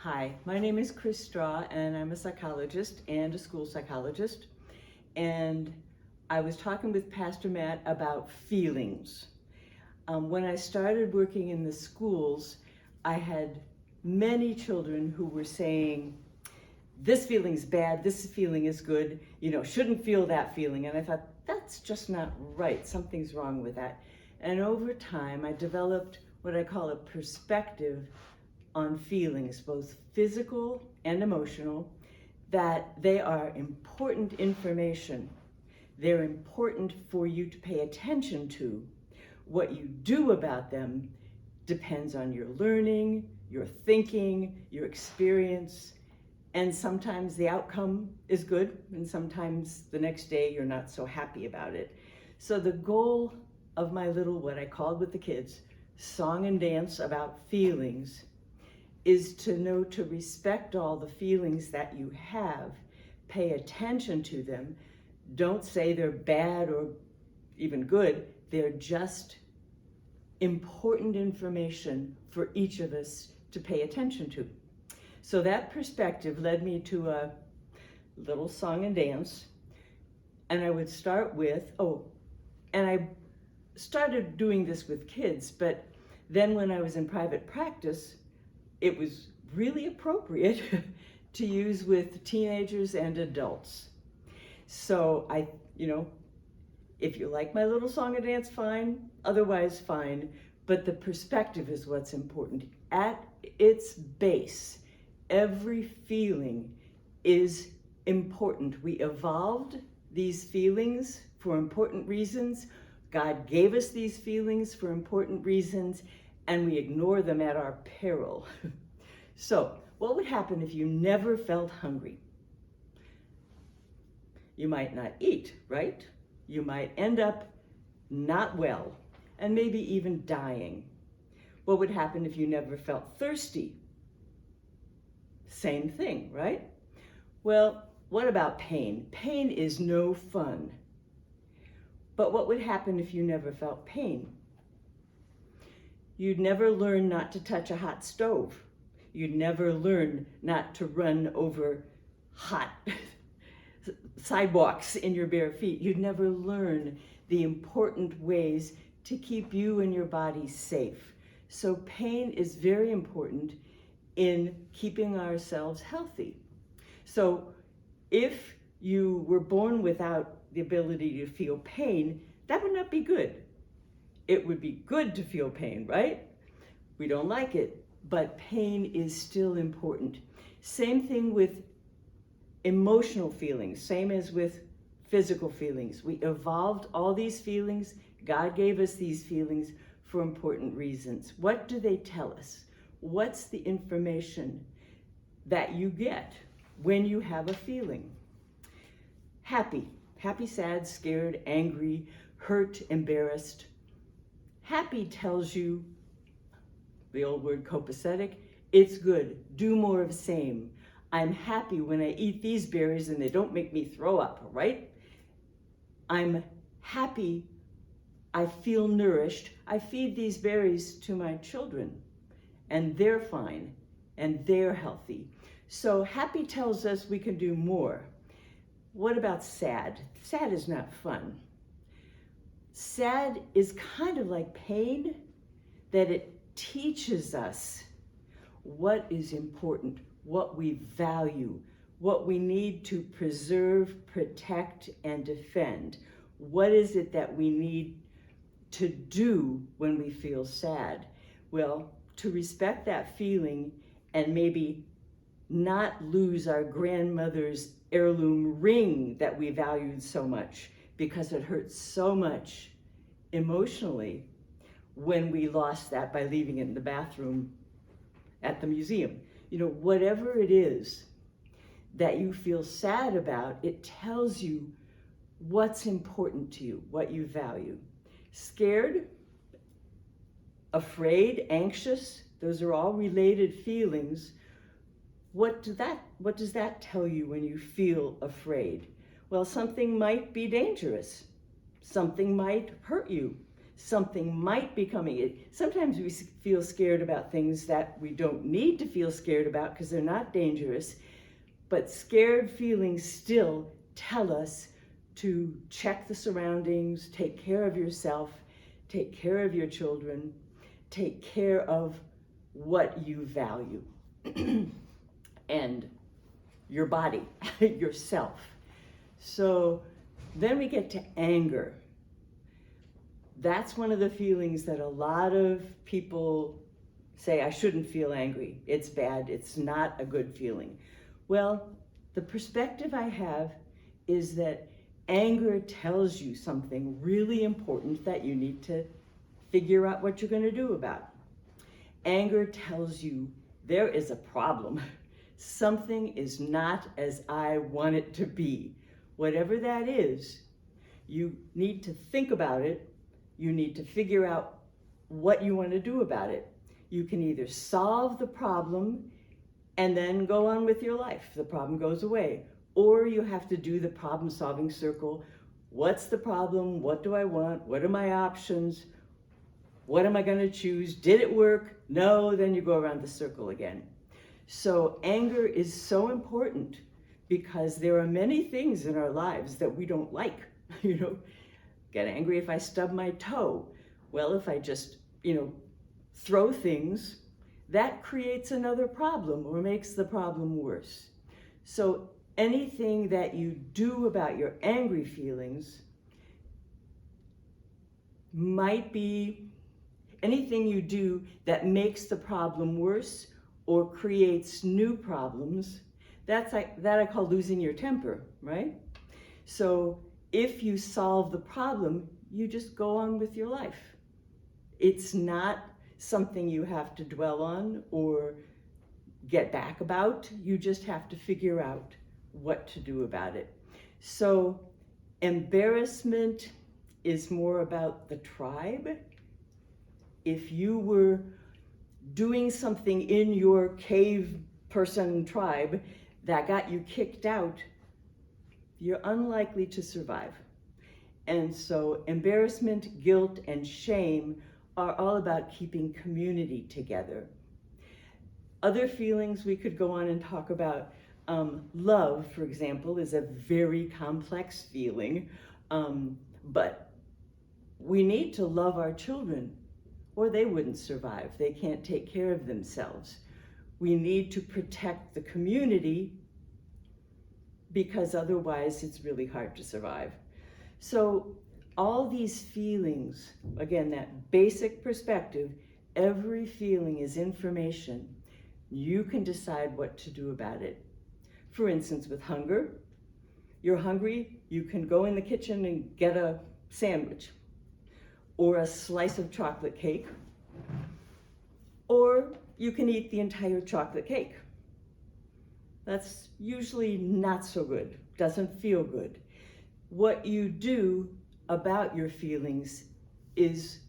Hi, my name is Chris Straw, and I'm a psychologist and a school psychologist. And I was talking with Pastor Matt about feelings. When I started working in the schools, I had many children who were saying, this feeling's bad, this feeling is good, shouldn't feel that feeling. And I thought, that's just not right, something's wrong with that. And over time, I developed what I call a perspective on feelings, both physical and emotional, that they are important information. They're important for you to pay attention to. What you do about them depends on your learning, your thinking, your experience, and sometimes the outcome is good, and sometimes the next day you're not so happy about it. So the goal of my little, what I called with the kids, song and dance about feelings, is to know to respect all the feelings that you have, pay attention to them. Don't say they're bad or even good. They're just important information for each of us to pay attention to. So that perspective led me to a little song and dance. And I would start with, and I started doing this with kids, but then when I was in private practice, it was really appropriate to use with teenagers and adults. So if you like my little song and dance, fine, otherwise fine, but the perspective is what's important. At its base, every feeling is important. We evolved these feelings for important reasons. God gave us these feelings for important reasons, and we ignore them at our peril. So, what would happen if you never felt hungry? You might not eat, right? You might end up not well, and maybe even dying. What would happen if you never felt thirsty? Same thing, right? Well, what about pain? Pain is no fun. But what would happen if you never felt pain? You'd never learn not to touch a hot stove. You'd never learn not to run over hot sidewalks in your bare feet. You'd never learn the important ways to keep you and your body safe. So pain is very important in keeping ourselves healthy. So if you were born without the ability to feel pain, that would not be good. It would be good to feel pain, right? We don't like it, but pain is still important. Same thing with emotional feelings, same as with physical feelings. We evolved all these feelings. God gave us these feelings for important reasons. What do they tell us? What's the information that you get when you have a feeling? Happy, sad, scared, angry, hurt, embarrassed. Happy tells you, the old word copacetic, it's good, do more of the same. I'm happy when I eat these berries and they don't make me throw up, right? I'm happy, I feel nourished, I feed these berries to my children and they're fine and they're healthy. So happy tells us we can do more. What about sad? Sad is not fun. Sad is kind of like pain, that it teaches us what is important, what we value, what we need to preserve, protect, and defend. What is it that we need to do when we feel sad? Well, to respect that feeling and maybe not lose our grandmother's heirloom ring that we valued so much, because it hurts so much emotionally when we lost that by leaving it in the bathroom at the museum. Whatever it is that you feel sad about, it tells you what's important to you, what you value. Scared, afraid, anxious, those are all related feelings. What does that tell you when you feel afraid? Well, something might be dangerous. Something might hurt you. something might be coming. Sometimes we feel scared about things that we don't need to feel scared about because they're not dangerous, but scared feelings still tell us to check the surroundings, take care of yourself, take care of your children, take care of what you value and your body, yourself. So then we get to anger. That's one of the feelings that a lot of people say, I shouldn't feel angry. It's bad. It's not a good feeling. Well, the perspective I have is that anger tells you something really important that you need to figure out what you're going to do about. Anger tells you there is a problem. Something is not as I want it to be. Whatever that is, you need to think about it. You need to figure out what you want to do about it. You can either solve the problem and then go on with your life. The problem goes away. Or you have to do the problem-solving circle. What's the problem? What do I want? What are my options? What am I going to choose? Did it work? No, then you go around the circle again. So anger is so important because there are many things in our lives that we don't like. Get angry if I stub my toe. Well, if I just, throw things, that creates another problem or makes the problem worse. So anything that you do about your angry feelings might be anything you do that makes the problem worse or creates new problems. That I call losing your temper, right? So if you solve the problem, you just go on with your life. It's not something you have to dwell on or get back about. You just have to figure out what to do about it. So embarrassment is more about the tribe. If you were doing something in your cave person tribe that got you kicked out, you're unlikely to survive. And so embarrassment, guilt, and shame are all about keeping community together. Other feelings we could go on and talk about. Love, for example, is a very complex feeling, but we need to love our children or they wouldn't survive. They can't take care of themselves. We need to protect the community because otherwise it's really hard to survive. So all these feelings, again, that basic perspective, every feeling is information. You can decide what to do about it. For instance, with hunger, you're hungry, you can go in the kitchen and get a sandwich or a slice of chocolate cake, or you can eat the entire chocolate cake. That's usually not so good, doesn't feel good. What you do about your feelings is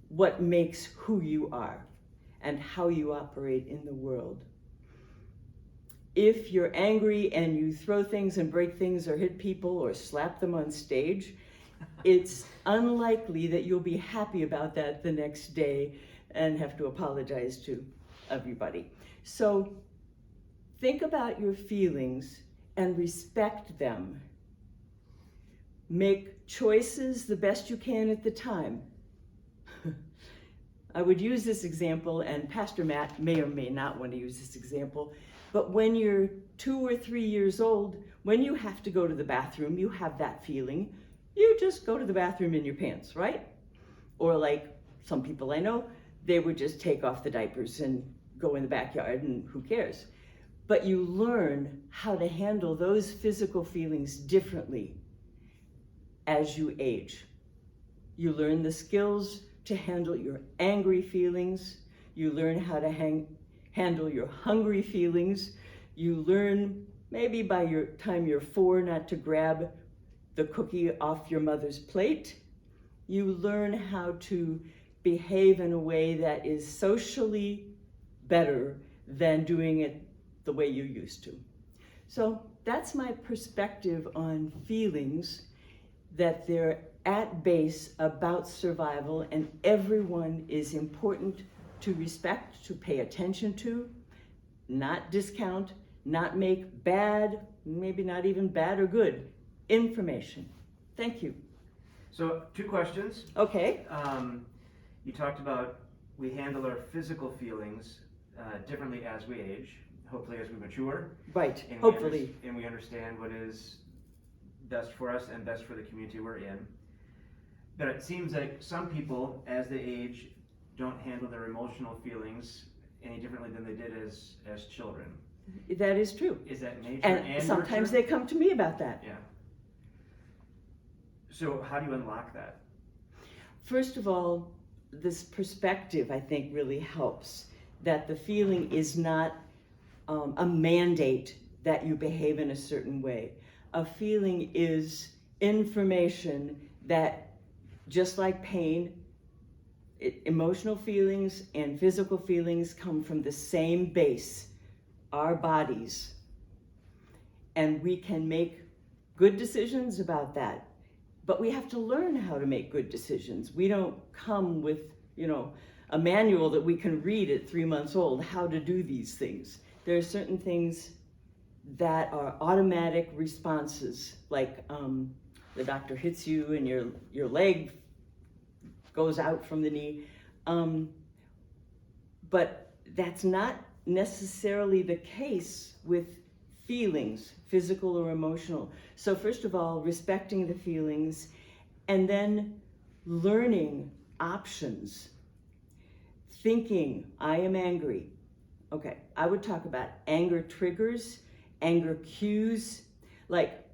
what makes who you are and how you operate in the world. If you're angry and you throw things and break things or hit people or slap them on stage, it's unlikely that you'll be happy about that the next day and have to apologize to everybody. So think about your feelings and respect them. Make choices the best you can at the time. I would use this example, and Pastor Matt may or may not want to use this example, but when you're 2 or 3 years old, when you have to go to the bathroom, you have that feeling. You just go to the bathroom in your pants, right? Or like some people I know, they would just take off the diapers and go in the backyard and who cares? But you learn how to handle those physical feelings differently as you age. You learn the skills to handle your angry feelings. You learn how to handle your hungry feelings. You learn maybe by your time you're 4 not to grab the cookie off your mother's plate. You learn how to behave in a way that is socially better than doing it the way you used to. So that's my perspective on feelings, that they're at base about survival, and everyone is important to respect, to pay attention to, not discount, not make bad, maybe not even bad or good, information. Thank you. So 2 questions. Okay. You talked about we handle our physical feelings differently as we age, hopefully as we mature. Right, And hopefully. And we understand what is best for us and best for the community we're in. But it seems like some people, as they age, don't handle their emotional feelings any differently than they did as children. That is true. Is that nature And sometimes nurture? they come to me about that. Yeah. So how do you unlock that? First of all, this perspective, I think, really helps. That the feeling is not a mandate that you behave in a certain way. A feeling is information that, just like pain, emotional feelings and physical feelings come from the same base, our bodies. And we can make good decisions about that. But we have to learn how to make good decisions. We don't come with, a manual that we can read at 3 months old, how to do these things. There are certain things that are automatic responses, like the doctor hits you and your leg goes out from the knee. But that's not necessarily the case with feelings, physical or emotional. So first of all, respecting the feelings, and then learning options. Thinking, I am angry. Okay, I would talk about anger triggers, anger cues. Like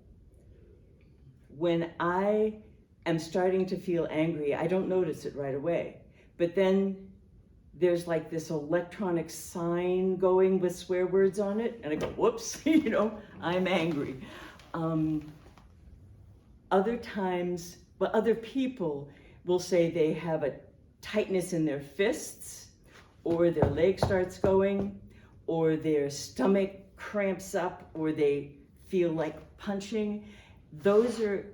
when I am starting to feel angry, I don't notice it right away. But then there's like this electronic sign going with swear words on it, and I go, whoops, I'm angry. Other times, other people will say they have a tightness in their fists, or their leg starts going, or their stomach cramps up, or they feel like punching. Those are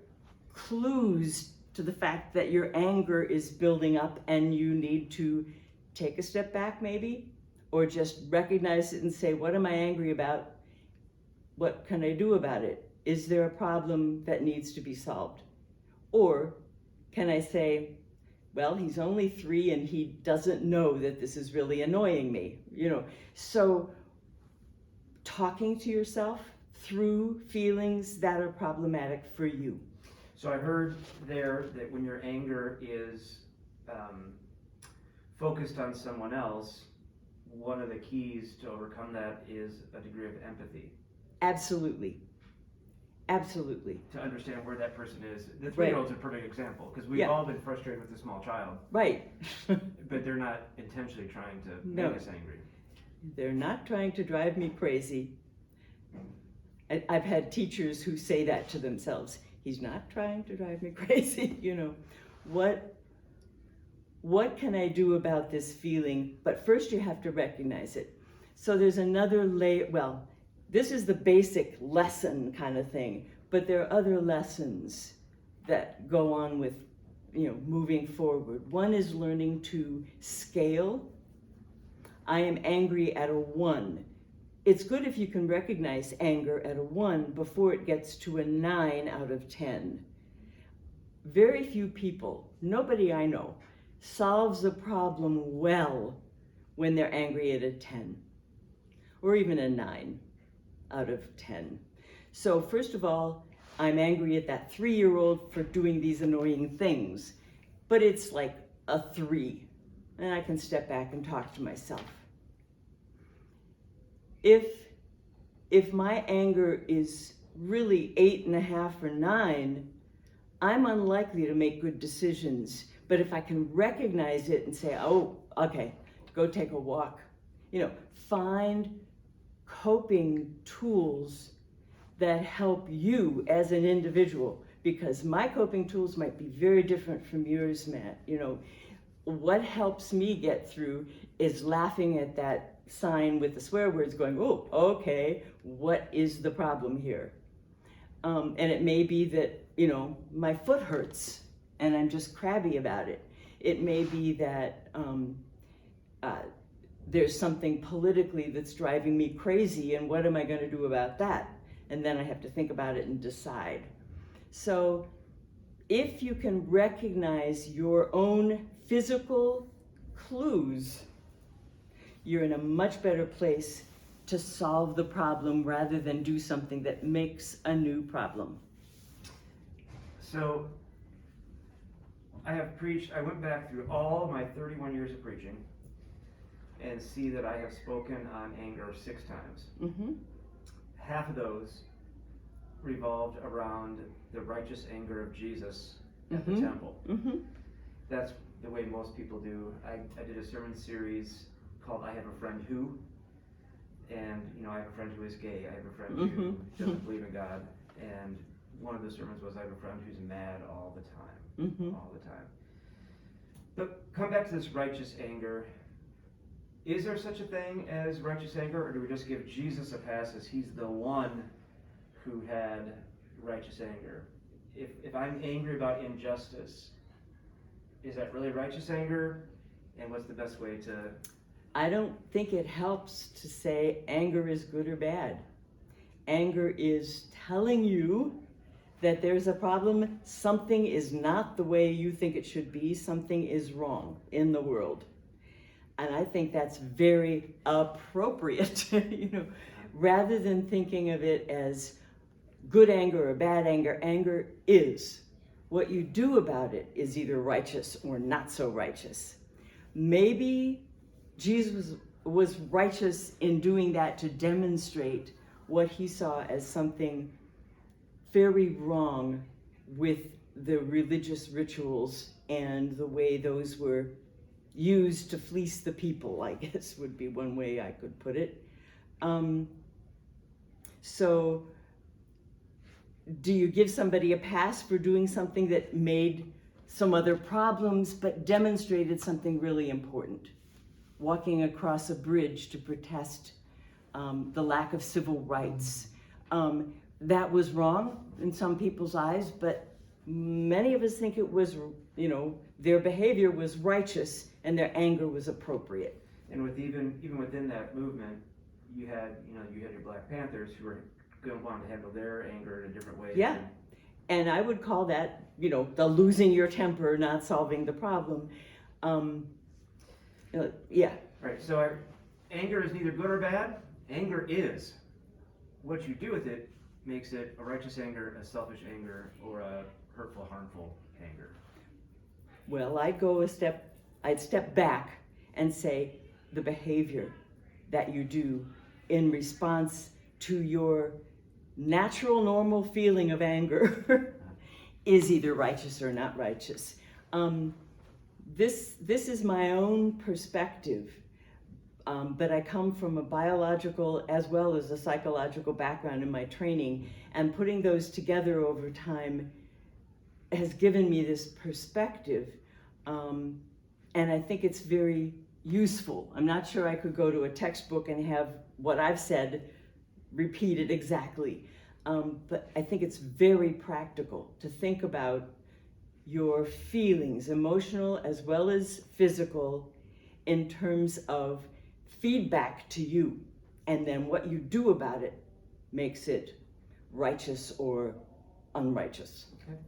clues to the fact that your anger is building up and you need to take a step back maybe, or just recognize it and say, what am I angry about? What can I do about it? Is there a problem that needs to be solved? Or can I say, well, he's only 3 and he doesn't know that this is really annoying me, So talking to yourself through feelings that are problematic for you. So I heard there that when your anger is focused on someone else, one of the keys to overcome that is a degree of empathy. Absolutely. Absolutely. To understand where that person is. The 3-year-old's a perfect example, because we've all been frustrated with a small child. Right. But they're not intentionally trying to make us angry. They're not trying to drive me crazy. I've had teachers who say that to themselves. He's not trying to drive me crazy, What can I do about this feeling? But first you have to recognize it. So there's another layer, this is the basic lesson kind of thing, but there are other lessons that go on with, moving forward. One is learning to scale. I am angry at a 1. It's good if you can recognize anger at a 1 before it gets to a 9 out of 10. Very few people, nobody I know, solves a problem well when they're angry at a 10 or even a 9 out of 10. So first of all, I'm angry at that 3-year-old for doing these annoying things, but it's like a 3, and I can step back and talk to myself. If my anger is really 8.5 or 9, I'm unlikely to make good decisions. But if I can recognize it and say, oh, okay, go take a walk, find coping tools that help you as an individual, because my coping tools might be very different from yours, Matt. What helps me get through is laughing at that sign with the swear words going, oh, okay, what is the problem here? And it may be that, my foot hurts and I'm just crabby about it. It may be that there's something politically that's driving me crazy, and what am I going to do about that? And then I have to think about it and decide. So if you can recognize your own physical clues, you're in a much better place to solve the problem rather than do something that makes a new problem. So I went back through all my 31 years of preaching and see that I have spoken on anger 6 times. Mm-hmm. Half of those revolved around the righteous anger of Jesus at the temple. Mm-hmm. That's the way most people do. I did a sermon series called I Have a Friend Who, and I have a friend who is gay, I have a friend who doesn't believe in God, and one of the sermons was I have a friend who's mad all the time, all the time. But come back to this righteous anger. Is there such a thing as righteous anger, or do we just give Jesus a pass as he's the one who had righteous anger? If I'm angry about injustice, is that really righteous anger? And what's the best way to... I don't think it helps to say anger is good or bad. Anger is telling you that there's a problem, something is not the way you think it should be, something is wrong in the world. And I think that's very appropriate, rather than thinking of it as good anger or bad anger. Anger is. What you do about it is either righteous or not so righteous. Maybe Jesus was righteous in doing that to demonstrate what he saw as something very wrong with the religious rituals and the way those were used to fleece the people, I guess would be one way I could put it. So do you give somebody a pass for doing something that made some other problems but demonstrated something really important? Walking across a bridge to protest the lack of civil rights. That was wrong in some people's eyes, but many of us think it was, their behavior was righteous and their anger was appropriate. And with even within that movement, you had your Black Panthers who were going to want to handle their anger in a different way. Yeah, and I would call that, the losing your temper, not solving the problem. Yeah. Right, so anger is neither good or bad. Anger is. What you do with it makes it a righteous anger, a selfish anger, or a hurtful, harmful anger. Well, I'd step back and say the behavior that you do in response to your natural, normal feeling of anger is either righteous or not righteous. This is my own perspective, but I come from a biological as well as a psychological background in my training, and putting those together over time has given me this perspective, and I think it's very useful. I'm not sure I could go to a textbook and have what I've said repeated exactly, but I think it's very practical to think about your feelings, emotional as well as physical, in terms of feedback to you, and then what you do about it makes it righteous or unrighteous. Okay.